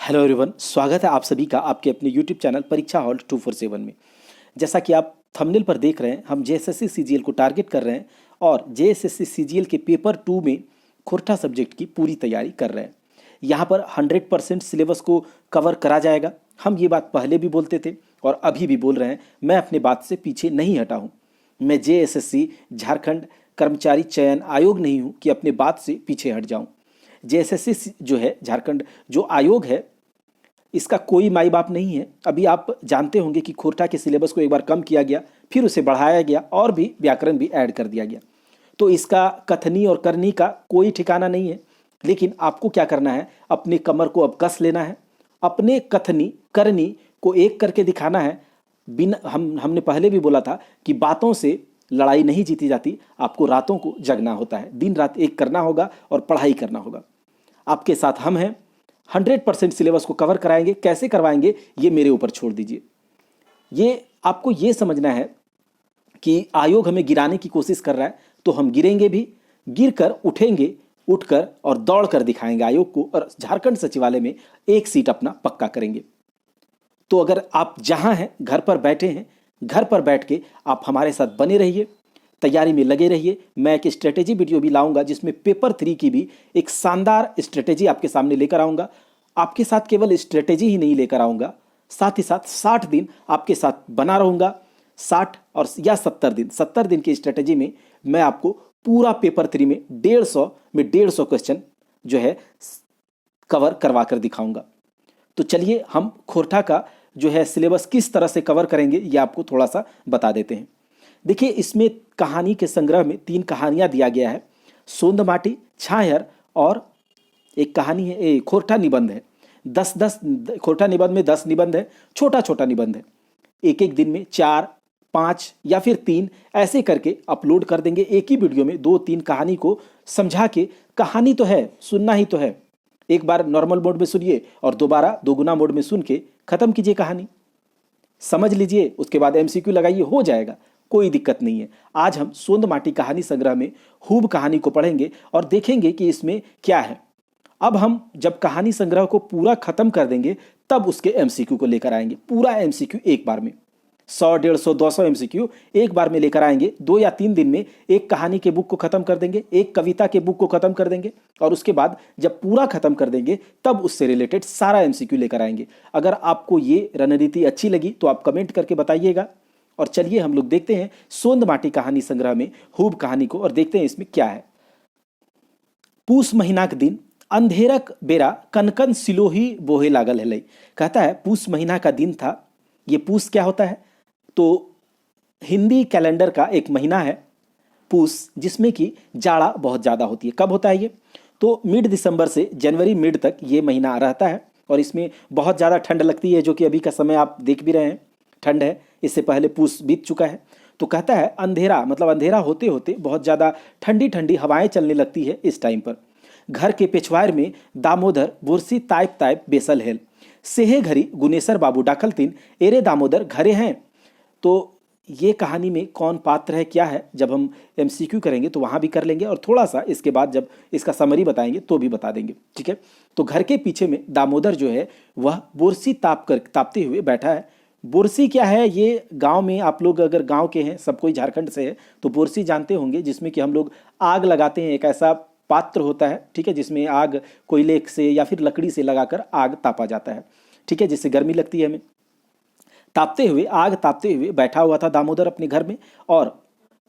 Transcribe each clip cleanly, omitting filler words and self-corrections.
Hello everyone, स्वागत है आप सभी का आपके अपने यूट्यूब चैनल परीक्षा हॉल 247 में। जैसा कि आप थंबनेल पर देख रहे हैं, हम जेएसएससी सीजीएल को टारगेट कर रहे हैं और जेएसएससी सीजीएल के पेपर 2 में खोरठा सब्जेक्ट की पूरी तैयारी कर रहे हैं। यहाँ पर 100% सिलेबस को कवर करा जाएगा। हम ये बात पहले भी बोलते थे और अभी भी बोल रहे हैं। मैं अपने बात से पीछे नहीं हटा हूँ। मैं जेएसएससी झारखंड कर्मचारी चयन आयोग नहीं हूँ कि अपने बात से पीछे हट जाऊँ। जेएसएससी जो है झारखंड जो आयोग है, इसका कोई माई बाप नहीं है। अभी आप जानते होंगे कि खोरठा के सिलेबस को एक बार कम किया गया, फिर उसे बढ़ाया गया और भी व्याकरण भी ऐड कर दिया गया। तो इसका कथनी और करनी का कोई ठिकाना नहीं है। लेकिन आपको क्या करना है, अपनी कमर को अब कस लेना है, अपने कथनी करनी को एक करके दिखाना है। बिन हमने पहले भी बोला था कि बातों से लड़ाई नहीं जीती जाती, आपको रातों को जगना होता है, दिन रात एक करना होगा और पढ़ाई करना होगा। आपके साथ हम हैं, 100% सिलेबस को कवर कराएंगे। कैसे करवाएंगे ये मेरे ऊपर छोड़ दीजिए। ये आपको ये समझना है कि आयोग हमें गिराने की कोशिश कर रहा है, तो हम गिरेंगे भी, गिर कर उठेंगे, उठकर और दौड़ कर दिखाएंगे आयोग को और झारखंड सचिवालय में एक सीट अपना पक्का करेंगे। तो अगर आप जहां हैं, घर पर बैठे हैं, घर पर बैठ के आप हमारे साथ बने रहिए, तैयारी में लगे रहिए। मैं एक स्ट्रेटेजी वीडियो भी लाऊंगा जिसमें पेपर 3 की भी एक शानदार स्ट्रेटेजी आपके सामने लेकर आऊंगा। आपके साथ केवल स्ट्रेटेजी ही नहीं लेकर आऊंगा, साथ ही साथ 60 दिन आपके साथ बना रहूंगा। 60 और या 70 दिन की स्ट्रेटेजी में मैं आपको पूरा पेपर 3 में 150 क्वेश्चन जो है कवर करवा कर दिखाऊंगा। तो चलिए हम खोरठा का जो है सिलेबस किस तरह से कवर करेंगे ये आपको थोड़ा सा बता देते हैं। देखिए, इसमें कहानी के संग्रह में 3 कहानियां दिया गया है, सोंद माटी, छायर और एक कहानी है, खोरठा निबंध है। 10-10 खोरठा निबंध में 10 निबंध है, छोटा छोटा निबंध है। एक एक दिन में 4, 5 या फिर 3 ऐसे करके अपलोड कर देंगे एक ही वीडियो में। 2-3 कहानी को समझा के, कहानी तो है, सुनना ही तो है। एक बार नॉर्मल मोड में सुनिए और दोबारा दोगुना मोड में सुन के खत्म कीजिए कहानी, समझ लीजिए, उसके बाद एमसीक्यू लगाइए, हो जाएगा, कोई दिक्कत नहीं है। आज हम सोंद माटी कहानी संग्रह में खूब कहानी को पढ़ेंगे और देखेंगे कि इसमें क्या है। अब हम जब कहानी संग्रह को पूरा खत्म कर देंगे तब उसके एमसीक्यू को लेकर आएंगे। पूरा एमसीक्यू एक बार में, 100, 150, 200 एमसीक्यू एक बार में लेकर आएंगे। 2 या 3 दिन में एक कहानी के बुक को खत्म कर देंगे, एक कविता के बुक को खत्म कर देंगे और उसके बाद जब पूरा खत्म कर देंगे तब उससे रिलेटेड सारा एमसीक्यू लेकर आएंगे। अगर आपको ये रणनीति अच्छी लगी तो आप कमेंट करके बताइएगा। और चलिए हम लोग देखते हैं सोंद माटी कहानी संग्रह में खूब कहानी को और देखते हैं इसमें क्या है। पूस महीना के दिन अंधेरक बेरा कनकन सिलोही बोहे लागल है। कहता है पूस महीना का दिन था। ये पूस क्या होता है, तो हिंदी कैलेंडर का एक महीना है पूस, जिसमें कि जाड़ा बहुत ज़्यादा होती है। कब होता है ये, तो मिड दिसंबर से जनवरी मिड तक ये महीना रहता है और इसमें बहुत ज़्यादा ठंड लगती है, जो कि अभी का समय आप देख भी रहे हैं, ठंड है। इससे पहले पूस बीत चुका है। तो कहता है अंधेरा, मतलब अंधेरा होते होते बहुत ज़्यादा ठंडी ठंडी हवाएं चलने लगती है इस टाइम पर। घर के पेछवार में दामोदर बुरसी ताइप ताइप बेसल हेल, सेहे घरी गुनेसर बाबू डाकल तीन एरे दामोदर घरे हैं। तो ये कहानी में कौन पात्र है, क्या है, जब हम एमसीक्यू करेंगे तो वहाँ भी कर लेंगे और थोड़ा सा इसके बाद जब इसका समरी बताएंगे तो भी बता देंगे, ठीक है। तो घर के पीछे में दामोदर जो है वह बुरसी तापते हुए बैठा है। बुरसी क्या है, ये गांव में आप लोग अगर गांव के हैं, सब कोई झारखंड से है तो बुरसी जानते होंगे, जिसमें कि हम लोग आग लगाते हैं। एक ऐसा पात्र होता है, ठीक है, जिसमें आग कोयले से या फिर लकड़ी से लगाकर आग तापा जाता है, ठीक है, जिससे गर्मी लगती है हमें। आग तापते हुए बैठा हुआ था दामोदर अपने घर में और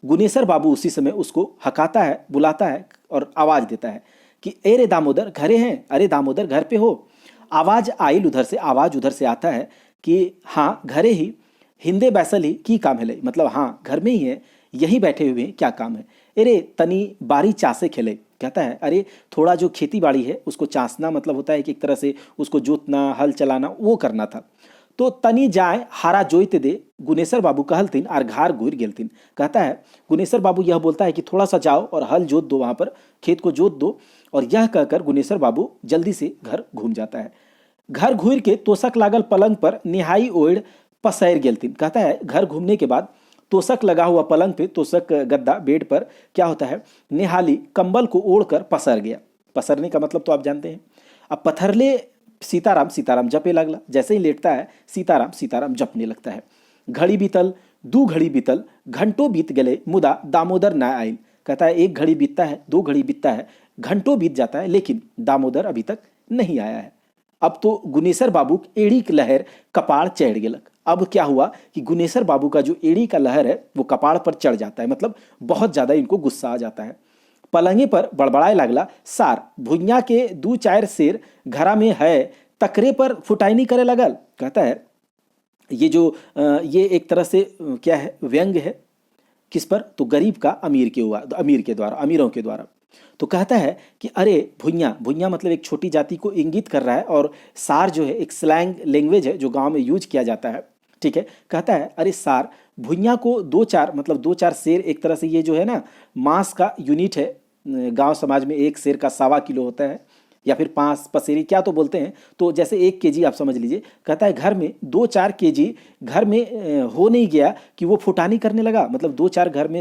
गुनेसर बाबू उसी समय उसको हकाता है, बुलाता है और आवाज देता है कि अरे दामोदर घरे हैं, अरे दामोदर घर पे हो। आवाज आई उधर से, आवाज उधर से आता है कि हाँ घरे ही, हिंदे बैसल ही की काम है, मतलब हाँ घर में ही है, यहीं बैठे हुए हैं, क्या काम है। अरे तनी बारी चासे खेले, कहता है अरे थोड़ा जो खेती बाड़ी है उसको चासना, मतलब होता है कि एक तरह से उसको जोतना, हल चलाना, वो करना था। तो तनी जाए हारा जोइत दे, गुनेसर बाबू कहलतीन और घार घूर गेलतीन। कहता है गुनेसर बाबू यह बोलता है कि थोड़ा सा जाओ और हल जोत दो, वहाँ पर खेत को जोत दो। और यह कहकर गुनेसर बाबू जल्दी से घर घूम जाता है। घर घूर के तोसक लागल पलंग पर निहाई ओढ़ पसैर गेलतीन। कहता है घर घूमने के बाद तोसक लगा हुआ पलंग पे, तोसक गद्दा बेड पर क्या होता है, निहाली कंबल को ओढ़कर पसर गया। पसरने का मतलब तो आप जानते हैं। अब पथरले सीताराम सीताराम जपे लगला। जैसे ही लेटता है सीताराम सीताराम जपने लगता है। घड़ी बीतल, दू घड़ी बीतल, घंटों बीत गए, मुदा दामोदर ना आयल। कहता है एक घड़ी बीतता है, दो घड़ी बीतता है, घंटों बीत जाता है, लेकिन दामोदर अभी तक नहीं आया है। अब तो गुनेसर बाबू एड़ी की लहर कपाड़ चढ़ गेलक। अब क्या हुआ कि गुनेसर बाबू का जो एड़ी का लहर है वो कपाड़ पर चढ़ जाता है, मतलब बहुत ज्यादा इनको गुस्सा आ जाता है। पलंगे पर बड़बड़ाए लगला, सार भुइया के दू चार शेर घरा में है, तकरे पर फुटाइनी करे लगल। कहता है ये जो ये एक तरह से क्या है, व्यंग है। किस पर? तो गरीब का अमीर के हुआ, अमीर के द्वारा, अमीरों के द्वारा। तो कहता है कि अरे भुइया, भुइया मतलब एक छोटी जाति को इंगित कर रहा है, और सार जो है एक स्लैंग लैंग्वेज है जो गांव में यूज किया जाता है। ठीक है, कहता है अरे सार भुइया को दो चार, मतलब दो चार शेर, एक तरह से ये जो है ना मांस का यूनिट है। गांव समाज में एक शेर का 1.25 किलो होता है, या फिर 5 पसेरी क्या तो बोलते हैं। तो जैसे 1 केजी आप समझ लीजिए। कहता है घर में 2-4 केजी घर में हो नहीं गया कि वो फुटानी करने लगा। मतलब 2-4 घर में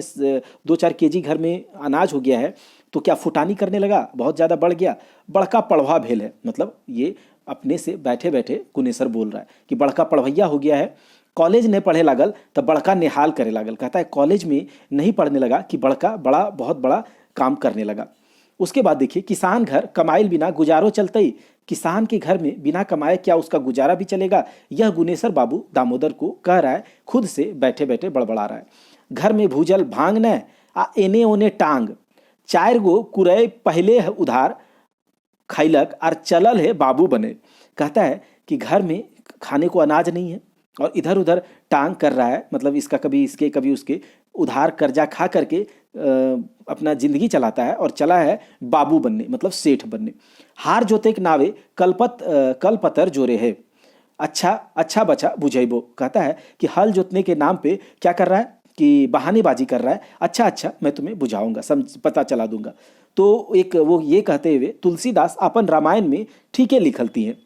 2-4 केजी घर में अनाज हो गया है तो क्या फुटानी करने लगा, बहुत ज़्यादा बढ़ गया। बड़का पढ़वा भेल है, मतलब ये अपने से बैठे बैठे कुनेसर बोल रहा है कि बड़का पढ़वैया हो गया है। कॉलेज नहीं पढ़े लागल तो बड़का निहाल करे लागल। कहता है कॉलेज में नहीं पढ़ने लगा कि बड़का बड़ा बहुत बड़ा काम करने लगा। उसके बाद देखिए, किसान घर कमाइल बिना गुजारो चलते ही। किसान के घर में बिना कमाए क्या उसका गुजारा भी चलेगा? यह गुनेसर बाबू दामोदर को कह रहा है, खुद से बैठे बैठे बड़बड़ा रहा है। घर में भूजल भांग न आ एने ओने टांग, 4 गो कुरय पहले है उधार, खैलक और चलल है बाबू बने। कहता है कि घर में खाने को अनाज नहीं है और इधर उधर टांग कर रहा है, मतलब इसका कभी इसके कभी उसके, उधार कर्जा खा करके अपना जिंदगी चलाता है और चला है बाबू बनने, मतलब सेठ बनने। हार जोते के नावे कलपतर जोरे है, अच्छा अच्छा बचा बुझेबो। कहता है कि हल जोतने के नाम पे क्या कर रहा है कि बहानेबाजी कर रहा है। अच्छा अच्छा मैं तुम्हें बुझाऊंगा, पता चला दूंगा। तो एक वो ये कहते हुए तुलसीदास अपन रामायण में ठीक है लिखलती हैं।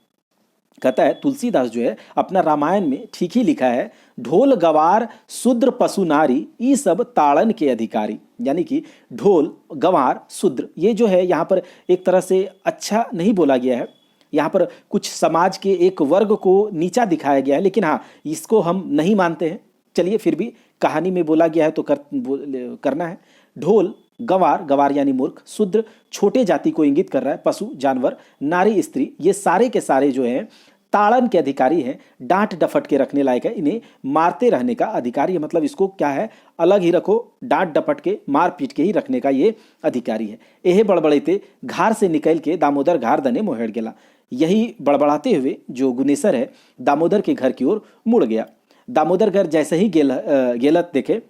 कहता है तुलसीदास जो है अपना रामायण में ठीक ही लिखा है, ढोल गवार शूद्र पशु नारी ई सब ताड़न के अधिकारी। यानी कि ढोल गवार शूद्र, ये जो है यहाँ पर एक तरह से अच्छा नहीं बोला गया है। यहाँ पर कुछ समाज के एक वर्ग को नीचा दिखाया गया है, लेकिन हाँ इसको हम नहीं मानते हैं। चलिए फिर भी कहानी में बोला गया है तो करना है। ढोल गवार, गवार यानी मूर्ख, शूद्र छोटे जाति को इंगित कर रहा है, पशु जानवर, नारी स्त्री, ये सारे के सारे जो हैं ताड़न के अधिकारी हैं। डांट डफट के रखने लायक है, इन्हें मारते रहने का अधिकारी है। मतलब इसको क्या है, अलग ही रखो, डांट डपट के मार पीट के ही रखने का ये अधिकारी है। एहे बड़बड़ेते घार से निकल के दामोदर घार दने मोहेड़ गेला। यही बड़बड़ाते हुए जो गुनेसर है दामोदर के घर की ओर मुड़ गया। दामोदर घर जैसे ही गेलत देखे,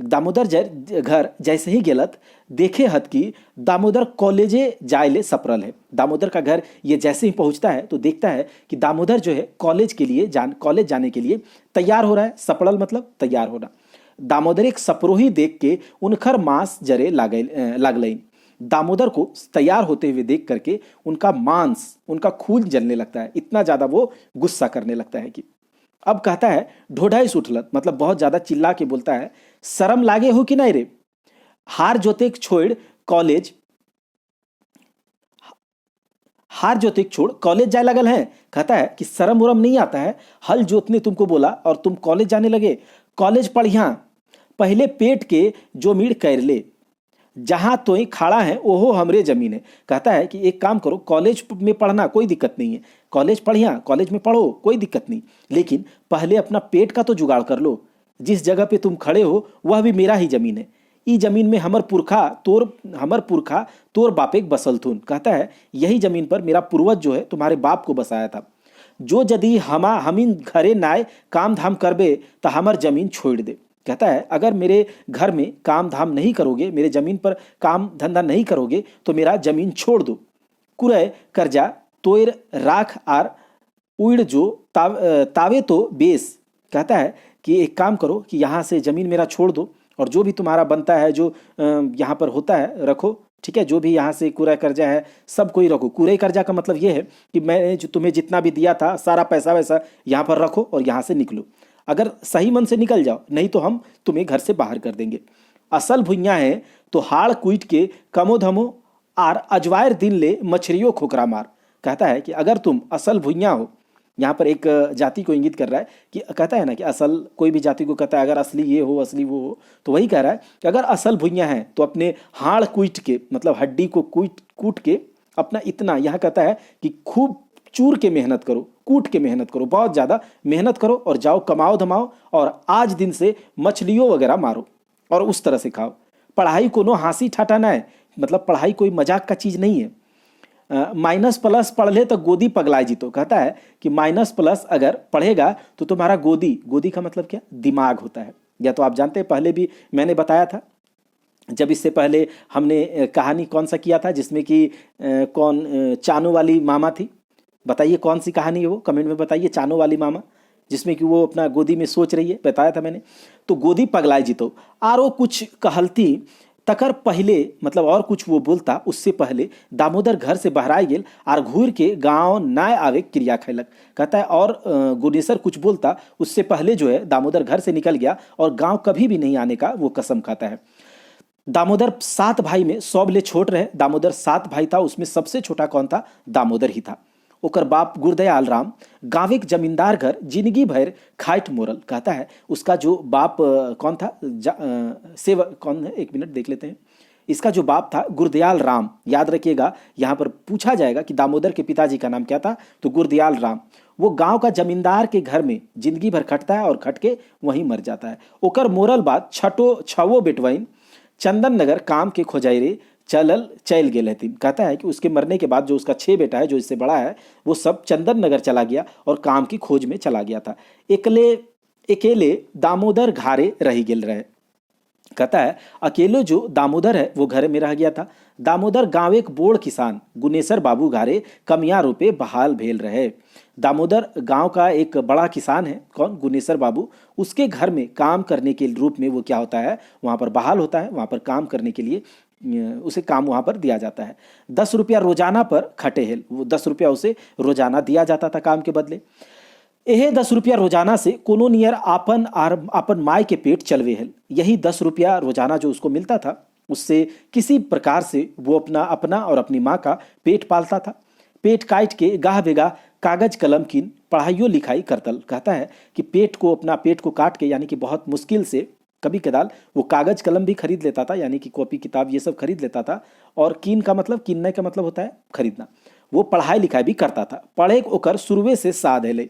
दामोदर घर जैसे ही गेलत देखे हत कि दामोदर कॉलेजे जायले सपरल है। दामोदर का घर ये जैसे ही पहुंचता है तो देखता है कि दामोदर जो है कॉलेज जाने के लिए तैयार हो रहा है। सपरल मतलब तैयार होना। दामोदर एक सपरोही देख के उनखर मांस जरे लागलई। दामोदर को तैयार होते हुए देख करके उनका मांस, उनका खून जलने लगता है। इतना ज्यादा वो गुस्सा करने लगता है कि अब कहता है ढोढाई सुठलत, मतलब बहुत ज्यादा चिल्ला के बोलता है, शर्म लागे हो कि नहीं रे, हार जोते छोड़ कॉलेज जाए लगल है। कहता है कि शर्म उरम नहीं आता है, हल जोतने तुमको बोला और तुम कॉलेज जाने लगे। कॉलेज पढ़िया, पहले पेट के जो मीड़ कर ले, जहां तो खाड़ा है ओहो हमरे जमीन है। कहता है कि एक काम करो, कॉलेज में पढ़ना कोई दिक्कत नहीं है, कॉलेज पढ़िया, कॉलेज में पढ़ो कोई दिक्कत नहीं, लेकिन पहले अपना पेट का तो जुगाड़ कर लो। जिस जगह पे तुम खड़े हो वह भी मेरा ही जमीन है। ई जमीन में हमर पुरखा तोर बापेक बसल थुन। कहता है यही जमीन पर मेरा पूर्वज जो है तुम्हारे बाप को बसाया था। जो यदि हमीन घरे नाय काम धाम करबे तो हमर जमीन छोड़ दे। कहता है अगर मेरे घर में काम धाम नहीं करोगे, मेरे जमीन पर काम धंधा नहीं करोगे तो मेरा जमीन छोड़ दो। कुरय कर्जा तोयर राख आर उड़ जो तावे तो बेस। कहता है कि एक काम करो कि यहाँ से ज़मीन मेरा छोड़ दो और जो भी तुम्हारा बनता है, जो यहाँ पर होता है रखो, ठीक है। जो भी यहाँ से कुरय कर्जा है सब कोई रखो। कुरय कर्जा का मतलब ये है कि मैं जो तुम्हें जितना भी दिया था सारा पैसा वैसा यहाँ पर रखो और यहाँ से निकलो। अगर सही मन से निकल जाओ, नहीं तो हम तुम्हें घर से बाहर कर देंगे। असल भुइयाँ है तो हाड़ कूट के कमो धमो आर अजवायर दिन ले मछरियों खोखरा मार। कहता है कि अगर तुम असल भुइयाँ हो, यहाँ पर एक जाति को इंगित कर रहा है कि कहता है ना कि असल, कोई भी जाति को कहता है अगर असली ये हो असली वो हो, तो वही कह रहा है कि अगर असल भुइयाँ हैं तो अपने हाड़ कूट के, मतलब हड्डी को कूट कूट के अपना इतना, यहाँ कहता है कि खूब चूर के मेहनत करो, कूट के मेहनत करो, बहुत ज़्यादा मेहनत करो और जाओ कमाओ धमाओ और आज दिन से मछलियों वगैरह मारो और उस तरह से खाओ। पढ़ाई कोनो हंसी ठाठाना है, मतलब पढ़ाई कोई मजाक का चीज़ नहीं है। माइनस प्लस पढ़ ले तो गोदी पगलाए जी, तो कहता है कि माइनस प्लस अगर पढ़ेगा तो तुम्हारा गोदी, गोदी का मतलब क्या, दिमाग होता है। या तो आप जानते हैं, पहले भी मैंने बताया था, जब इससे पहले हमने कहानी कौन सा किया था जिसमें कि कौन चानो वाली मामा थी, बताइए कौन सी कहानी है वो, कमेंट में बताइए। चानो वाली मामा, जिसमें कि वो अपना गोदी में सोच रही है, बताया था मैंने। तो गोदी पगलाए जी तो आरो कुछ कहलती तकर पहले, मतलब और कुछ वो बोलता उससे पहले दामोदर घर से बहराए गेल आर घूर के गांव नाय आवे क्रिया खैलक। कहता है और गुनेसर कुछ बोलता उससे पहले जो है दामोदर घर से निकल गया और गांव कभी भी नहीं आने का वो कसम खाता है। दामोदर 7 भाई में सब ले छोट रहे, दामोदर 7 भाई था, उसमें सबसे छोटा कौन था, दामोदर ही था। ओकर बाप गुरदयाल राम गाँव एक जमींदार घर जिंदगी भर खाइट मोरल। कहता है उसका जो बाप कौन था, सेवक कौन है, एक मिनट देख लेते हैं। इसका जो बाप था गुरदयाल राम, याद रखिएगा, यहाँ पर पूछा जाएगा कि दामोदर के पिताजी का नाम क्या था, तो गुरदयाल राम। वो गांव का जमींदार के घर में जिंदगी भर खटता है और खट के वहीं मर जाता है। ओकर मोरल बात छवो बेटवाइन चंदन नगर काम के खोजाइरे चल गेल हथिन। कहता है कि उसके मरने के बाद जो उसका 6 बेटा है, जो इससे बड़ा है, वो सब चंदन नगर चला गया और काम की खोज में चला गया था। अकेले दामोदर घारे रह गेल रहे। कहता है अकेले जो दामोदर है वो घर में रह गया था। दामोदर गाँव एक बोड़ किसान गुनेसर बाबू घारे कमिया रूपे बहाल भेल रहे। दामोदर गांव का एक बड़ा किसान है, कौन, गुनेसर बाबू, उसके घर में काम करने के रूप में वो क्या होता है, वहाँ पर बहाल होता है। वहाँ पर काम करने के लिए उसे काम वहाँ पर दिया जाता है। 10 रुपया रोजाना पर खटे हेल, वो 10 रुपया उसे रोजाना दिया जाता था काम के बदले। यह 10 रुपया रोजाना से कोनो नियर आपन माय के पेट चलवे हेल। यही 10 रुपया रोजाना जो उसको मिलता था उससे किसी प्रकार से वो अपना और अपनी माँ का पेट पालता था। पेट काट के गाह बेगा कागज कलम की पढ़ाइयों लिखाई करतल। कहता है कि अपना पेट को काट के, यानी कि बहुत मुश्किल से, कभी कदाल वो कागज कलम भी खरीद लेता था, यानी कि कॉपी किताब ये सब खरीद लेता था। और कीनने का मतलब होता है खरीदना। वो पढ़ाई लिखाई भी करता था। पढ़े ओकर शुरुए से साध है,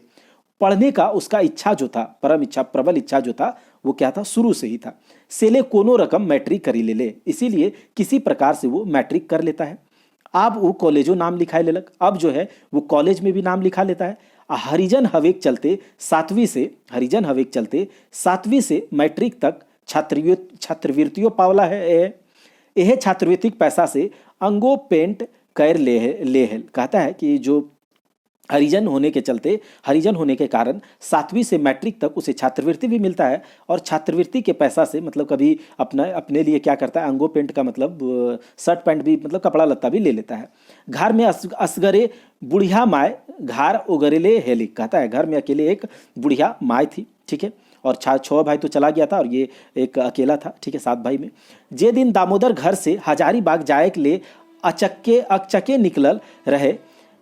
पढ़ने का उसका इच्छा जो था, प्रबल इच्छा जो था, वो क्या था, शुरू से ही था। सेले कोनो रकम मैट्रिक करी ले, इसीलिए किसी प्रकार से वो मैट्रिक कर लेता है। अब वो कॉलेजों नाम लिखाए लेलक, अब जो है वो कॉलेज में भी नाम लिखा लेता है। हरिजन हवेक चलते 7वीं से मैट्रिक तक छात्रवृत्तियों पावला है। यह छात्रवृत्ति पैसा से अंगो पेंट कर ले है। कहता है कि जो हरिजन होने के कारण 7वीं से मैट्रिक तक उसे छात्रवृत्ति भी मिलता है। और छात्रवृत्ति के पैसा से, मतलब कभी अपने लिए क्या करता है, अंगो पेंट का मतलब शर्ट पैंट भी, मतलब कपड़ा लत्ता भी ले लेता है। घर में असगरे बुढ़िया माय घर उगरेले हेलिक। कहता है घर में अकेले एक बुढ़िया माय थी, ठीक है, और 6 भाई तो चला गया था और ये एक अकेला था, ठीक है, 7 भाई में। जे दिन दामोदर घर से हजारीबाग जाए के लिए अचके निकलल रहे,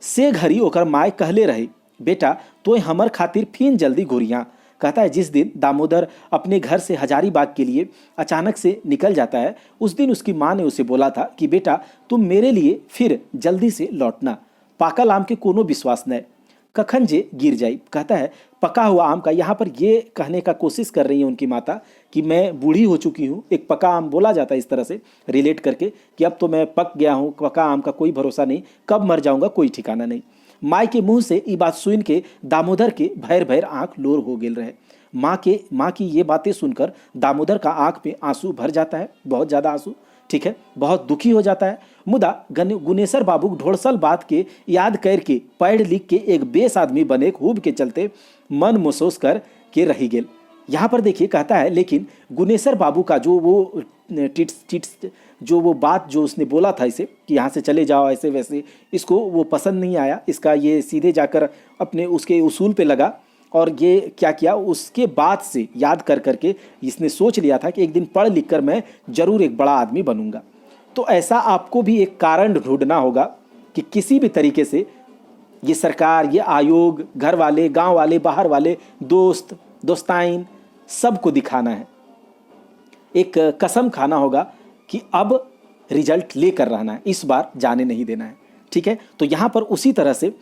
से घड़ी ओकर माय कहले रही, बेटा तो हमर खातिर फिन जल्दी घुरिया। कहता है जिस दिन दामोदर अपने घर से हजारीबाग के लिए अचानक से निकल जाता है, उस दिन उसकी माँ ने उसे बोला था कि बेटा तुम मेरे लिए फिर जल्दी से लौटना, पाकल आम के कोनो विश्वास न कखन जे गिर जाई। कहता है पका हुआ आम का, यहाँ पर ये कहने का कोशिश कर रही है उनकी माता कि मैं बूढ़ी हो चुकी हूँ। एक पका आम बोला जाता है इस तरह से रिलेट करके कि अब तो मैं पक गया हूँ, पका आम का कोई भरोसा नहीं, कब मर जाऊँगा कोई ठिकाना नहीं। माँ के मुंह से ये बात सुन के दामोदर के भैर आंख लोर हो गेल रहे। माँ की ये बातें सुनकर दामोदर का आंख में आंसू भर जाता है, बहुत ज़्यादा आंसू, ठीक है, बहुत दुखी हो जाता है। मुदा गुनेसर बाबू ढोड़सल बात के याद करके पढ़ लिख के एक बेस आदमी बने खूब के चलते मन महसूस कर के रही गेल। यहाँ पर देखिए कहता है लेकिन गुनेसर बाबू का जो वो टिट्स जो वो बात जो उसने बोला था इसे कि यहाँ से चले जाओ ऐसे वैसे, इसको वो पसंद नहीं आया। इसका ये सीधे जाकर अपने उसके उसूल पे लगा और ये क्या किया, उसके बाद से याद कर करके इसने सोच लिया था कि एक दिन पढ़ लिख कर मैं जरूर एक बड़ा आदमी बनूंगा। तो ऐसा आपको भी एक कारण ढूंढना होगा कि किसी भी तरीके से ये सरकार, ये आयोग, घर वाले, गांव वाले, बाहर वाले, दोस्त, दोस्ताइन, सबको दिखाना है। एक कसम खाना होगा कि अब रिजल्ट लेकर रहना है, इस बार जाने नहीं देना है। ठीक है, तो यहाँ पर उसी तरह से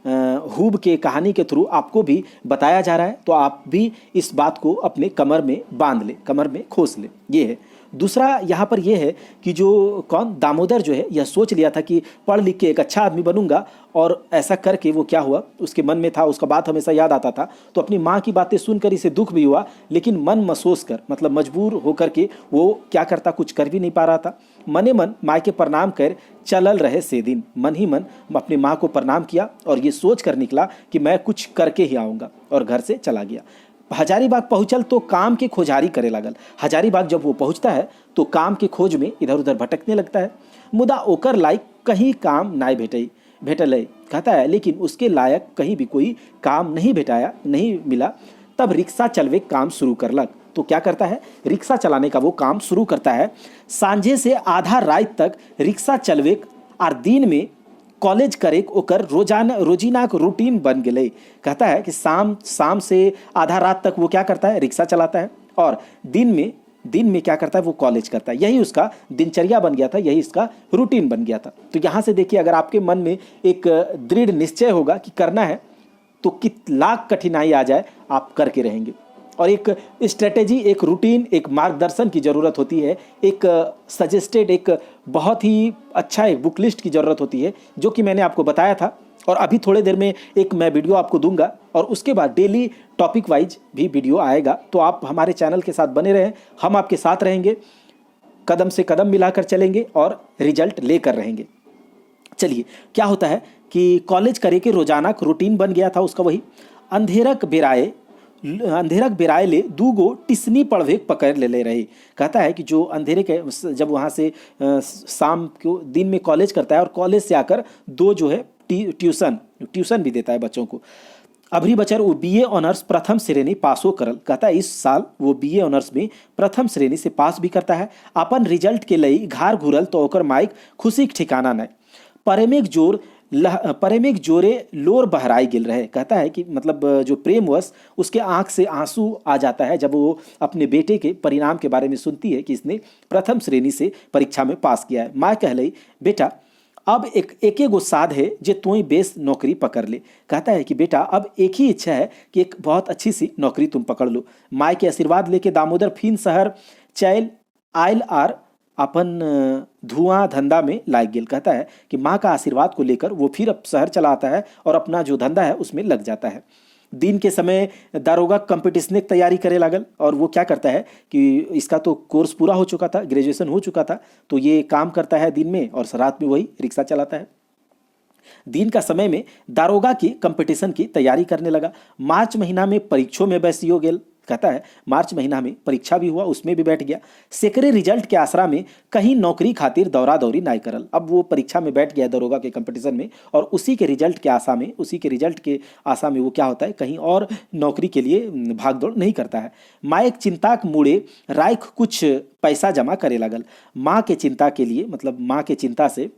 हूब के कहानी के थ्रू आपको भी बताया जा रहा है, तो आप भी इस बात को अपने कमर में बांध ले, कमर में खोस ले। ये है। दूसरा यहाँ पर यह है कि जो दामोदर जो है यह सोच लिया था कि पढ़ लिख के एक अच्छा आदमी बनूंगा, और ऐसा करके वो क्या हुआ, उसके मन में था, उसका बात हमेशा याद आता था, तो अपनी माँ की बातें सुनकर इसे दुख भी हुआ, लेकिन मन महसूस कर, मतलब मजबूर होकर के वो क्या करता, कुछ कर भी नहीं पा रहा था। मने मन माँ के प्रणाम कर चलल रहे से दिन, मन ही मन अपनी माँ को प्रणाम किया और ये सोच कर निकला कि मैं कुछ करके ही आऊँगा, और घर से चला गया। हजारीबाग पहुंचल तो काम के खोजारी करे लगल। हजारीबाग जब वो पहुंचता है तो काम के खोज में इधर उधर भटकने लगता है। मुदा ओकर लायक कहीं काम नाय भेटल कहता है, लेकिन उसके लायक कहीं भी कोई काम नहीं मिला। तब रिक्शा चलवे काम शुरू करलक। तो क्या करता है, रिक्शा चलाने का वो काम शुरू करता है। सांझे से आधा रात तक रिक्शा चलवे और दिन में कॉलेज करे ओकर रोजीना का रूटीन बन गए। कहता है कि शाम से आधा रात तक वो क्या करता है, रिक्शा चलाता है, और दिन में क्या करता है, वो कॉलेज करता है। यही उसका दिनचर्या बन गया था, यही इसका रूटीन बन गया था। तो यहाँ से देखिए, अगर आपके मन में एक दृढ़ निश्चय होगा कि करना है, तो कित लाख कठिनाई आ जाए आप करके रहेंगे। और एक स्ट्रेटेजी, एक रूटीन, एक मार्गदर्शन की ज़रूरत होती है, एक सजेस्टेड, एक बहुत ही अच्छा एक बुक लिस्ट की ज़रूरत होती है, जो कि मैंने आपको बताया था। और अभी थोड़े देर में एक मैं वीडियो आपको दूंगा, और उसके बाद डेली टॉपिक वाइज भी वीडियो आएगा। तो आप हमारे चैनल के साथ बने रहें, हम आपके साथ रहेंगे, कदम से कदम मिलाकर चलेंगे और रिजल्ट लेकर रहेंगे। चलिए, क्या होता है कि कॉलेज करे के रोजाना रूटीन बन गया था उसका। वही अंधेरक बेराए ले दूगो टिसनी पढ़वे पकड़ ले रहे। कहता है कि जो अंधेरे के, जब वहाँ से शाम को, दिन में कॉलेज करता है, और कॉलेज से आकर दो जो है ट्यूशन भी देता है बच्चों को। अभरी बचर वो बीए ऑनर्स प्रथम श्रेणी पासो करल। कहता है इस साल वो बीए ऑनर्स में प्रथम श्रेणी से पास भी करता है। अपन रिजल्ट के लिए घर घूरल तो ओकर माइक खुशी के ठिकाना नहीं। परेमेक जोरे लोर बहराई गिल रहे। कहता है कि मतलब जो प्रेमवश उसके आंख से आंसू आ जाता है जब वो अपने बेटे के परिणाम के बारे में सुनती है कि इसने प्रथम श्रेणी से परीक्षा में पास किया है। माँ कह लई, बेटा अब एक गो साध है जे तू बेस नौकरी पकड़ ले। कहता है कि बेटा अब एक ही इच्छा है कि एक बहुत अच्छी सी नौकरी तुम पकड़ लो। माँ के आशीर्वाद लेके दामोदर फिन शहर चैल आयल आर अपन धुआं धंधा में लाग गेल। कहता है कि माँ का आशीर्वाद को लेकर वो फिर अब शहर चला आता है और अपना जो धंधा है उसमें लग जाता है। दिन के समय दारोगा कंपटीशन की तैयारी करे लागल, और वो क्या करता है कि इसका तो कोर्स पूरा हो चुका था, ग्रेजुएशन हो चुका था, तो ये काम करता है दिन में और रात में वही रिक्शा चलाता है। दिन का समय में दारोगा की कंपटीशन की तैयारी करने लगा। मार्च महीना में परीक्षों में बैसियो गेल। कहता है मार्च महीना में परीक्षा भी हुआ, उसमें भी बैठ गया। सेकरे रिजल्ट के आसरा में कहीं नौकरी खातिर दौरा दौरी नहीं करल। अब वो परीक्षा में बैठ गया दरोगा के कंपटीशन में, और उसी के रिजल्ट के आशा में वो क्या होता है, कहीं और नौकरी के लिए भाग दौड़ नहीं करता है। माँ एक चिंता के मूड़े राइख कुछ पैसा जमा करे लगल। माँ के चिंता के लिए, मतलब माँ के चिंता से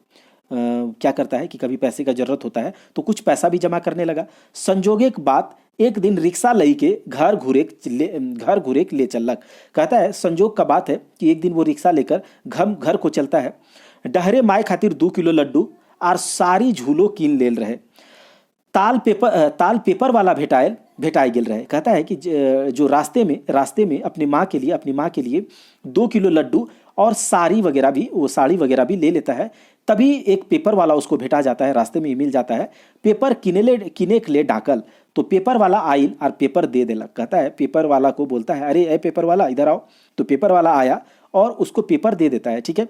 क्या करता है कि कभी पैसे का जरूरत होता है तो कुछ पैसा भी जमा करने लगा। संजोगे के बाद एक दिन रिक्शा लई के घर घूरे ले चलक। कहता है संजोग का बात है कि एक दिन वो रिक्शा लेकर घर को चलता है। डहरे माय खातिर 2 किलो लड्डू और सारी झूलो कीन लेल रहे। ताल पेपर वाला भेटाए गेल रहे। कहता है कि जो रास्ते में अपनी माँ के लिए 2 किलो लड्डू और साड़ी वगैरह भी ले लेता है। तभी एक पेपर वाला उसको भेटा जाता है, रास्ते में ही मिल जाता है। पेपर किने के लिए डाकल, तो पेपर वाला आइल और पेपर दे देलक। कहता है पेपर वाला को बोलता है, अरे ए पेपर वाला इधर आओ। तो पेपर वाला आया और उसको पेपर दे देता है। ठीक है,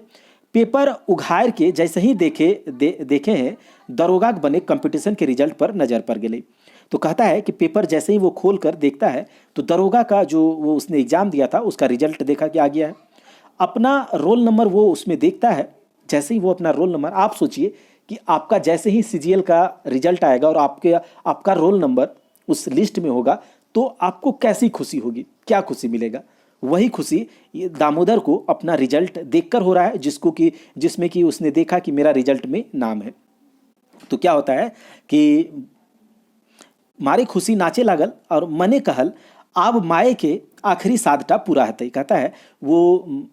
पेपर उघाड़ के जैसे ही देखे हैं दरोगा बने कंपटीशन के रिजल्ट पर नजर पड़ गई। तो कहता है कि पेपर जैसे ही वो खोल कर देखता है तो दरोगा का जो वो उसने एग्जाम दिया था उसका रिजल्ट देखा कि आ गया है। अपना रोल नंबर वो उसमें देखता है। जैसे ही वो अपना रोल नंबर, आप सोचिए कि आपका जैसे ही सीजीएल का रिजल्ट आएगा और आपका रोल नंबर उस लिस्ट में होगा तो आपको कैसी खुशी होगी, क्या खुशी मिलेगा। वही खुशी दामोदर को अपना रिजल्ट देखकर हो रहा है, जिसमें कि उसने देखा कि मेरा रिजल्ट में नाम है। तो क्या होता है कि मारे खुशी नाचे लागल और मने कहल आब माए के आखिरी साधटा पूरा हतई। कहता है वो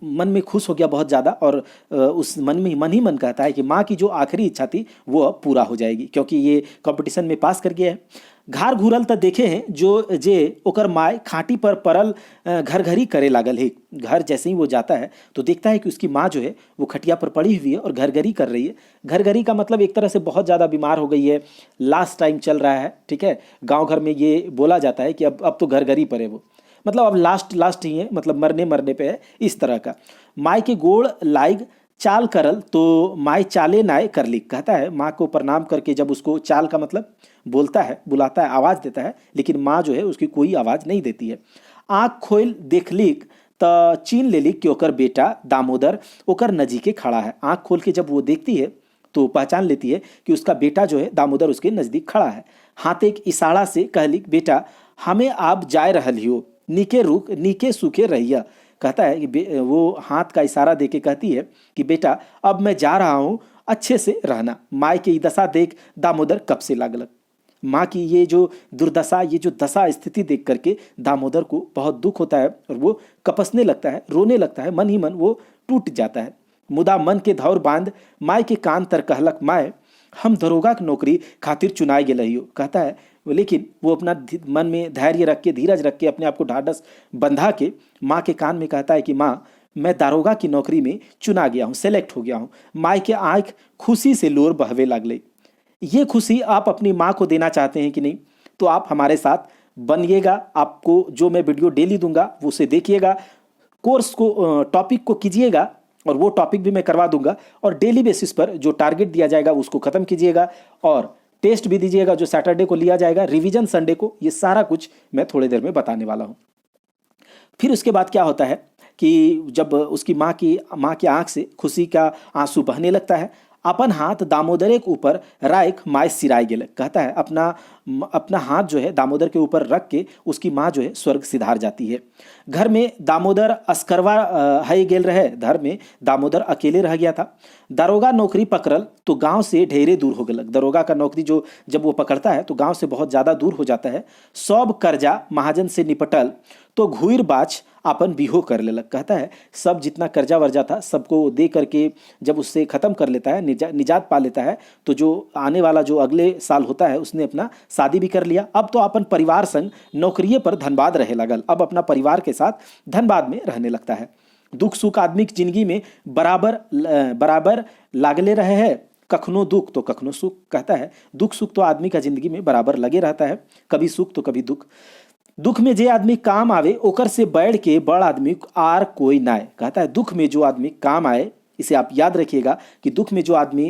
मन में खुश हो गया बहुत ज़्यादा, और उस मन ही मन कहता है कि माँ की जो आखिरी इच्छा थी वो अब पूरा हो जाएगी, क्योंकि ये कंपटीशन में पास कर गया है। घार घूरल तो देखे हैं जो जे ओकर माए खाटी पर परल घर घरी करे लागल है। घर जैसे ही वो जाता है तो देखता है कि उसकी माँ जो है वो खटिया पर पड़ी हुई है और घर घरी कर रही है। घर घरी का मतलब एक तरह से बहुत ज़्यादा बीमार हो गई है, लास्ट टाइम चल रहा है, ठीक है। गाँव घर में ये बोला जाता है कि अब तो घर घरी पर है वो, मतलब अब लास्ट ही है, मतलब मरने पे है, इस तरह का। माई के गोड़ लाइग चाल करल तो माई चाले नाय कर ली। कहता है माँ को प्रणाम करके जब उसको, चाल का मतलब बोलता है, बुलाता है, आवाज़ देता है, लेकिन माँ जो है उसकी कोई आवाज़ नहीं देती है। आँख खोल देख लीक त चीन ले ली कि ओकर बेटा दामोदर ओकर नजीके खड़ा है। आँख खोल के जब वो देखती है तो पहचान लेती है कि उसका बेटा जो है दामोदर उसके नज़दीक खड़ा है। हाथ एक इशारा से कहली, बेटा हमें आप जाए रहल हो, नीके रुक नीके सूखे रहिया। कहता है कि वो हाथ का इशारा दे के कहती है कि बेटा अब मैं जा रहा हूँ, अच्छे से रहना। माँ की दशा देख दामोदर कब से लागलक। माँ की ये जो दुर्दशा, ये जो दशा स्थिति देख करके दामोदर को बहुत दुख होता है और वो कपसने लगता है, रोने लगता है, मन ही मन वो टूट जाता है। मुदा मन के धौर बांध माय के कान तर कहलक, माय हम दरोगा की नौकरी खातिर चुनाए गेल रहियो। कहता है लेकिन वो अपना मन में धैर्य रख के, धीरज रख के, अपने आप को ढाढ़स बंधा के माँ के कान में कहता है कि माँ मैं दारोगा की नौकरी में चुना गया हूँ, सेलेक्ट हो गया हूँ। माँ के आँख खुशी से लोर बहवे लगले। ये खुशी आप अपनी माँ को देना चाहते हैं कि नहीं, तो आप हमारे साथ बनिएगा। आपको जो मैं वीडियो डेली दूंगा वो उसे देखिएगा, कोर्स को, टॉपिक को कीजिएगा, और वो टॉपिक भी मैं करवा दूंगा। और डेली बेसिस पर जो टारगेट दिया जाएगा उसको ख़त्म कीजिएगा, और टेस्ट भी दीजिएगा जो सैटरडे को लिया जाएगा, रिवीजन संडे को। ये सारा कुछ मैं थोड़ी देर में बताने वाला हूँ। फिर उसके बाद क्या होता है कि जब उसकी माँ की आंख से खुशी का आंसू बहने लगता है, अपन हाथ दामोदर के ऊपर राख माय सिराय गेल। कहता है अपना हाथ जो है दामोदर के ऊपर रख के उसकी माँ जो है स्वर्ग सिधार जाती है। घर में दामोदर अस्करवा है गेल रहे, घर में दामोदर अकेले रह गया था। दारोगा नौकरी पकड़ल तो गांव से ढेरे दूर हो गलक। दरोगा का नौकरी जो जब वो पकड़ता है तो गांव से बहुत ज़्यादा दूर हो जाता है। सब कर्जा महाजन से निपटल तो घुर बाच अपन बिहो कर लेलक। कहता है सब जितना कर्जा वर्जा था सबको दे करके जब उससे ख़त्म कर लेता है, निजात पा लेता है, तो जो आने वाला जो अगले साल होता है उसने अपना शादी भी कर लिया। अब तो अपन परिवार संग नौकरिए पर धनबाद रहे लगल। अब अपना परिवार के साथ धनबाद में रहने लगता है। दुख सुख आदमी की जिंदगी में बराबर लागले रहे है, कखनो दुख तो कखनो सुख। कहता है दुख सुख तो आदमी का जिंदगी में बराबर लगे रहता है, कभी सुख तो कभी दुख। दुख में जे आदमी काम आवे ओकर से बढ़ के बड़ आदमी आर कोई ना है। कहता है दुख में जो आदमी काम आए, इसे आप याद रखिएगा कि दुख में जो आदमी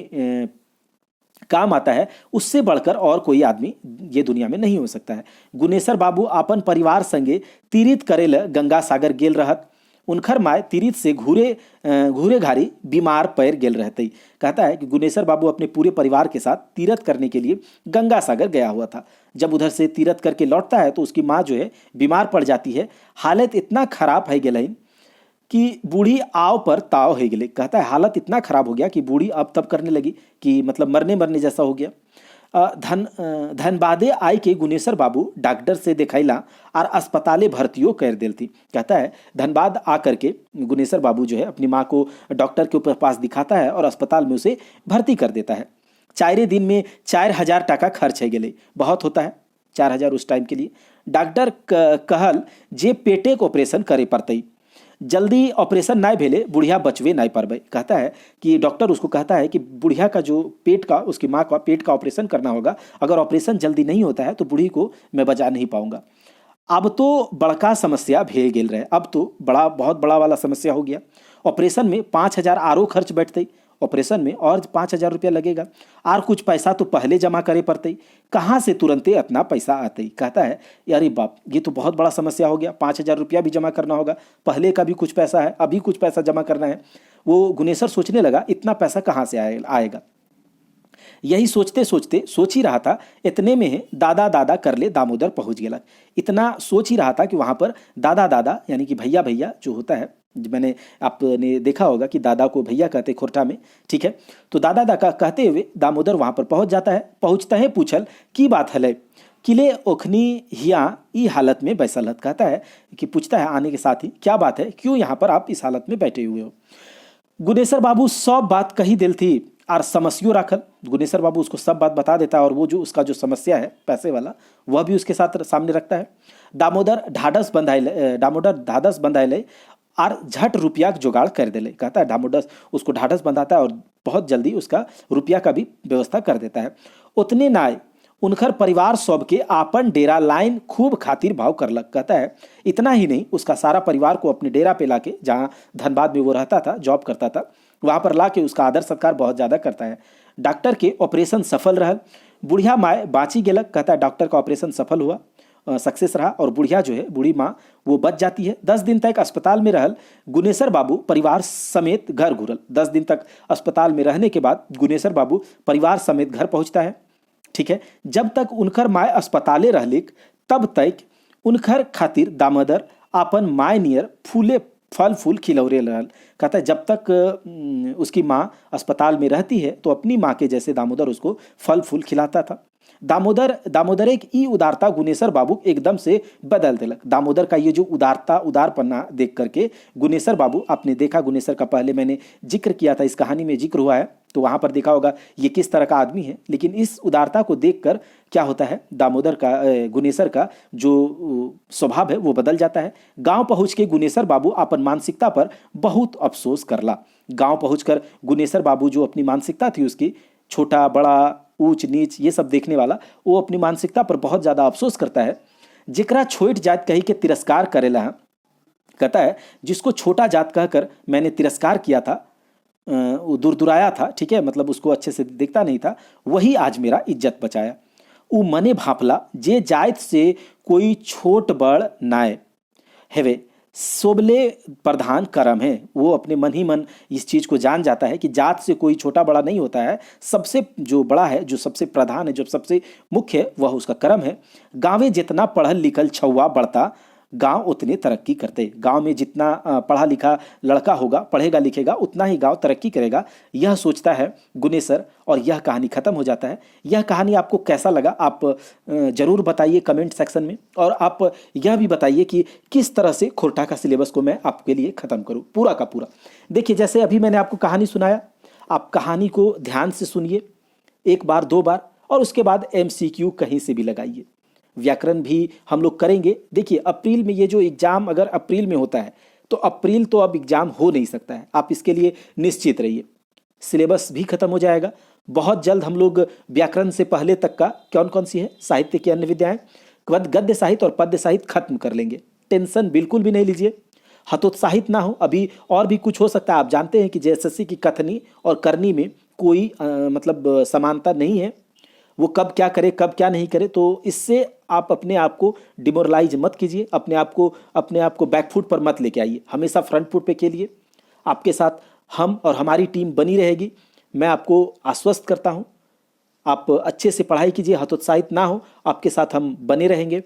काम आता है उससे बढ़कर और कोई आदमी ये दुनिया में नहीं हो सकता है। गुनेसर बाबू अपन परिवार संगे तीरित करेल गंगा सागर गेल रहत। उनखर माय तीरित से घूरे घारी बीमार पैर गेल रहते। कहता है कि गुनेसर बाबू अपने पूरे परिवार के साथ तीरथ करने के लिए गंगा सागर गया हुआ था। जब उधर से तीरथ करके लौटता है तो उसकी माँ जो है बीमार पड़ जाती है। हालत इतना खराब है गेल कि बूढ़ी आव पर ताव है गेले। कहता है हालत इतना खराब हो गया कि बूढ़ी अब तब करने लगी कि मतलब मरने जैसा हो गया। धनबादे आई के गुनेसर बाबू डॉक्टर से दिखैला और अस्पताले भर्तियों कर देल थी। कहता है धनबाद आकर के गुनेसर बाबू जो है अपनी माँ को डॉक्टर के ऊपर पास दिखाता है और अस्पताल में उसे भर्ती कर देता है। 4 दिन में 4000 टका खर्च है गेले, बहुत होता है 4000 उस टाइम के लिए। डॉक्टर कहल जे पेटे के ऑपरेशन करे पड़ते, जल्दी ऑपरेशन ना भेले बुढ़िया बचवे ना पारबे। कहता है कि डॉक्टर उसको कहता है कि बुढ़िया का जो पेट का, उसकी माँ का पेट का ऑपरेशन करना होगा, अगर ऑपरेशन जल्दी नहीं होता है तो बूढ़ी को मैं बचा नहीं पाऊंगा। अब तो बड़का समस्या भेल गेल रहे, अब तो बहुत बड़ा वाला समस्या हो गया। ऑपरेशन में 5000 आरो खर्च बैठते, ऑपरेशन में और 5000 रुपया लगेगा, और कुछ पैसा तो पहले जमा करे पड़ते, कहाँ से तुरंते इतना पैसा आते। कहता है यार बाप ये तो बहुत बड़ा समस्या हो गया, 5000 रुपया भी जमा करना होगा, पहले का भी कुछ पैसा है, अभी कुछ पैसा जमा करना है। वो गुनेसर सोचने लगा इतना पैसा कहाँ से आएगा। यही सोचते सोचते सोच ही रहा था, इतने में दादा कर ले दामोदर पहुंच गया। इतना सोच ही रहा था कि वहां पर दादा यानी कि भैया जो होता है मैंने आपने देखा होगा कि दादा को भैया कहते खोरठा में, ठीक है। तो दादा दादा कहते हुए दामोदर वहाँ पर पहुँच जाता है। पहुँचता है पूछल की बात हलै किले ओखनी हिया ई हालत में बैसलत, कहता है कि पूछता है आने के साथ ही क्या बात है, क्यों यहाँ पर आप इस हालत में बैठे हुए हो। गुनेसर बाबू सब बात कही दिल थी और समस्यो राखल। गुनेसर बाबू उसको सब बात बता देता है और वो जो उसका जो समस्या है पैसे वाला वह भी उसके साथ सामने रखता है। दामोदर ढाढ़स बंधाइले और झट रुपया के जुगाड़ कर देले, कहता है दामोदर उसको ढाढ़स बंधाता है और बहुत जल्दी उसका रुपया का भी व्यवस्था कर देता है। उतने नाय उनकर परिवार सब के आपन डेरा लाइन खूब खातिर भाव करलक, कहता है इतना ही नहीं उसका सारा परिवार को अपने डेरा पे लाके, जहाँ धनबाद में वो रहता था जॉब करता था, वहाँ पर लाके उसका आदर सत्कार बहुत ज़्यादा करता है। डॉक्टर के ऑपरेशन सफल रहल, बुढ़िया माँ बाँची गेलक, कहता है डॉक्टर का ऑपरेशन सफल हुआ, सक्सेस रहा और बुढ़िया जो है बूढ़ी माँ वो बच जाती है। 10 दिन तक अस्पताल में रहल गुनेसर बाबू परिवार समेत घर घुरल। 10 दिन तक अस्पताल में रहने के बाद गुनेसर बाबू परिवार समेत घर पहुँचता है, ठीक है। जब तक उनकर माय अस्पताले रहलिक तब तक उनकर खातिर दामोदर अपन माय नियर फूले फल फूल खिलौरे रहल, कहता है जब तक उसकी माँ अस्पताल में रहती है तो अपनी माँ के जैसे दामोदर उसको फल फूल खिलाता था। दामोदर एक ई उदारता गुनेसर बाबू एकदम से बदल दिलक। दामोदर का ये जो उदारपन्ना देख करके गुनेसर बाबू, आपने देखा गुनेसर का पहले मैंने जिक्र किया था, इस कहानी में जिक्र हुआ है तो वहाँ पर देखा होगा ये किस तरह का आदमी है, लेकिन इस उदारता को देखकर क्या होता है दामोदर का गुनेसर का जो स्वभाव है वो बदल जाता है। गांव पहुँच के गुनेसर बाबू अपन मानसिकता पर बहुत अफसोस करला। गांव पहुँचकर गुनेसर बाबू जो अपनी मानसिकता थी उसकी, छोटा बड़ा ऊंच नीच ये सब देखने वाला, वो अपनी मानसिकता पर बहुत ज़्यादा अफसोस करता है। जिकरा छोट जात कही के तिरस्कार करेला, कहता है जिसको छोटा जात कहकर मैंने तिरस्कार किया था, वो दुराया था, ठीक है, मतलब उसको अच्छे से देखता नहीं था, वही आज मेरा इज्जत बचाया। उ मने भापला जे जात से कोई छोट बड़ नाय हेवे सोबले प्रधान कर्म है। वो अपने मन ही मन इस चीज़ को जान जाता है कि जात से कोई छोटा बड़ा नहीं होता है, सबसे जो बड़ा है, जो सबसे प्रधान है, जो सबसे मुख्य है वह उसका कर्म है। गाँवे जितना पढ़ल लिखल छुआ बढ़ता गांव उतने तरक्की करते। गांव में जितना पढ़ा लिखा लड़का होगा, पढ़ेगा लिखेगा, उतना ही गांव तरक्की करेगा, यह सोचता है गुनेसर। और यह कहानी ख़त्म हो जाता है। यह कहानी आपको कैसा लगा आप ज़रूर बताइए कमेंट सेक्शन में, और आप यह भी बताइए कि किस तरह से खोरठा का सिलेबस को मैं आपके लिए ख़त्म करूँ पूरा का पूरा। देखिए जैसे अभी मैंने आपको कहानी सुनाया, आप कहानी को ध्यान से सुनिए 1 बार 2 बार, और उसके बाद MCQ कहीं से भी लगाइए। व्याकरण भी हम लोग करेंगे। देखिए अप्रैल में ये जो एग्ज़ाम अगर अप्रैल में होता है तो अप्रैल तो अब एग्ज़ाम हो नहीं सकता है, आप इसके लिए निश्चित रहिए। सिलेबस भी खत्म हो जाएगा बहुत जल्द। हम लोग व्याकरण से पहले तक का कौन कौन सी है, साहित्य की अन्य विद्याएं, गद्य साहित्य और पद्य साहित्य खत्म कर लेंगे। टेंशन बिल्कुल भी नहीं लीजिए, हतोत्साहित ना हो। अभी और भी कुछ हो सकता है। आप जानते हैं कि JSSC की कथनी और करनी में कोई मतलब समानता नहीं है, वो कब क्या करे कब क्या नहीं करे। तो इससे आप अपने आप को डिमोरलाइज मत कीजिए, अपने आप को बैकफुट पर मत लेके आइए, हमेशा फ्रंट फुट पे खेलिए। आपके साथ हम और हमारी टीम बनी रहेगी, मैं आपको आश्वस्त करता हूँ। आप अच्छे से पढ़ाई कीजिए, हतोत्साहित ना हो, आपके साथ हम बने रहेंगे।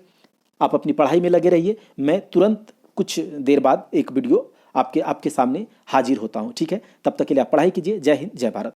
आप अपनी पढ़ाई में लगे रहिए। मैं तुरंत कुछ देर बाद एक वीडियो आपके सामने हाजिर होता हूँ, ठीक है। तब तक के लिए आप पढ़ाई कीजिए। जय हिंद, जय भारत।